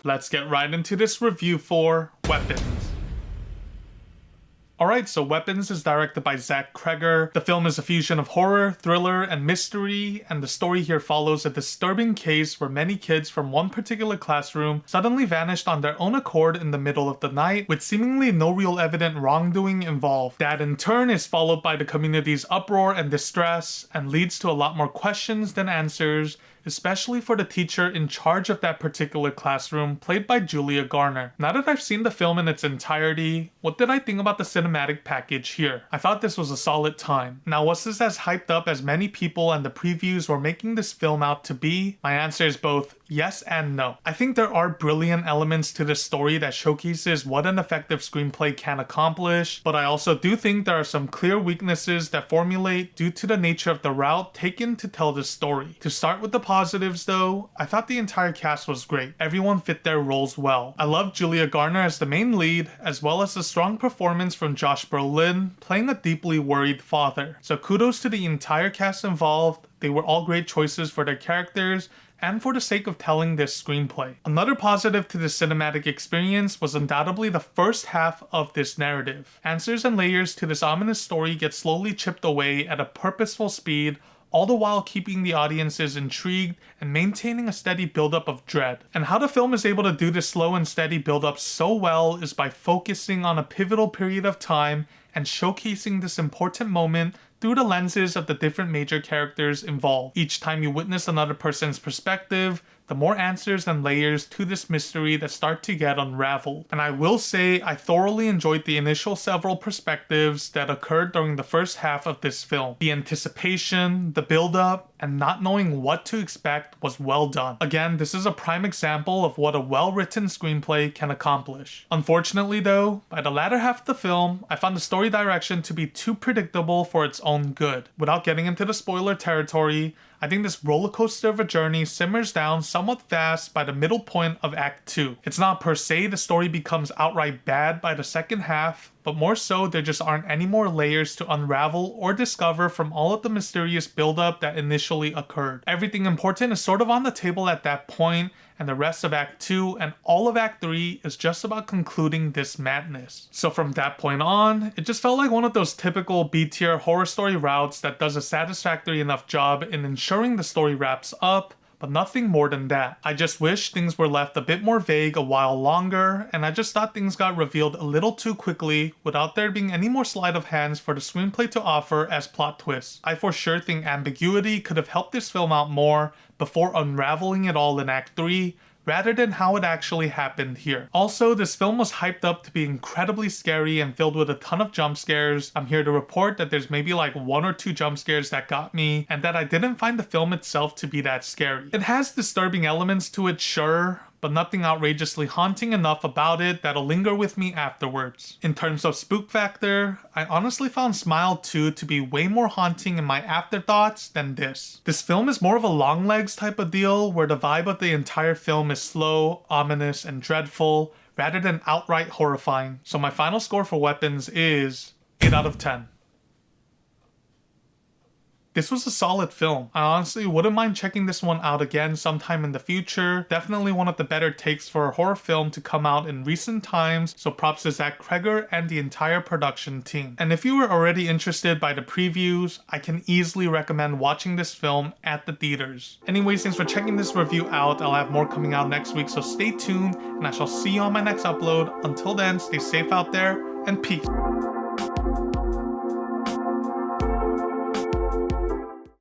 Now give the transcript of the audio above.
Let's get right into this review for Weapons. Alright, so Weapons is directed by Zach Cregger. The film is a fusion of horror, thriller, and mystery, and the story here follows a disturbing case where many kids from one particular classroom suddenly vanished on their own accord in the middle of the night, with seemingly no real evident wrongdoing involved. That in turn is followed by the community's uproar and distress, and leads to a lot more questions than answers, especially for the teacher in charge of that particular classroom, played by Julia Garner. Now that I've seen the film in its entirety, what did I think about the cinematic package here? I thought this was a solid time. Now, was this as hyped up as many people and the previews were making this film out to be? My answer is both yes and no. I think there are brilliant elements to this story that showcases what an effective screenplay can accomplish, but I also do think there are some clear weaknesses that formulate due to the nature of the route taken to tell this story. To start with the positives though, I thought the entire cast was great. Everyone fit their roles well. I loved Julia Garner as the main lead, as well as a strong performance from Josh Brolin, playing a deeply worried father. So kudos to the entire cast involved. They were all great choices for their characters, and for the sake of telling this screenplay. Another positive to the cinematic experience was undoubtedly the first half of this narrative. Answers and layers to this ominous story get slowly chipped away at a purposeful speed, all the while keeping the audiences intrigued and maintaining a steady buildup of dread. And how the film is able to do this slow and steady buildup so well is by focusing on a pivotal period of time and showcasing this important moment through the lenses of the different major characters involved. Each time you witness another person's perspective, the more answers and layers to this mystery that start to get unraveled. And I will say I thoroughly enjoyed the initial several perspectives that occurred during the first half of this film. The anticipation, the build-up, and not knowing what to expect was well done. Again, this is a prime example of what a well-written screenplay can accomplish. Unfortunately though, by the latter half of the film, I found the story direction to be too predictable for its own good. Without getting into the spoiler territory, I think this rollercoaster of a journey simmers down somewhat fast by the middle point of Act 2. It's not per se the story becomes outright bad by the second half, but more so there just aren't any more layers to unravel or discover from all of the mysterious buildup that initially occurred. Everything important is sort of on the table at that point, and the rest of Act 2 and all of Act 3 is just about concluding this madness. So from that point on, it just felt like one of those typical B-tier horror story routes that does a satisfactory enough job in ensuring the story wraps up, but nothing more than that. I just wish things were left a bit more vague a while longer, and I just thought things got revealed a little too quickly without there being any more sleight of hands for the screenplay to offer as plot twists. I for sure think ambiguity could have helped this film out more before unraveling it all in Act 3, rather than how it actually happened here. Also, this film was hyped up to be incredibly scary and filled with a ton of jump scares. I'm here to report that there's maybe like 1 or 2 jump scares that got me, and that I didn't find the film itself to be that scary. It has disturbing elements to it, sure, but nothing outrageously haunting enough about it that'll linger with me afterwards. In terms of spook factor, I honestly found Smile 2 to be way more haunting in my afterthoughts than this. This film is more of a long legs type of deal, where the vibe of the entire film is slow, ominous, and dreadful, rather than outright horrifying. So my final score for Weapons is 8 out of 10. This was a solid film. I honestly wouldn't mind checking this one out again sometime in the future. Definitely one of the better takes for a horror film to come out in recent times, so props to Zach Cregger and the entire production team. And if you were already interested by the previews, I can easily recommend watching this film at the theaters. Anyways, thanks for checking this review out. I'll have more coming out next week, so stay tuned, and I shall see you on my next upload. Until then, stay safe out there, and peace.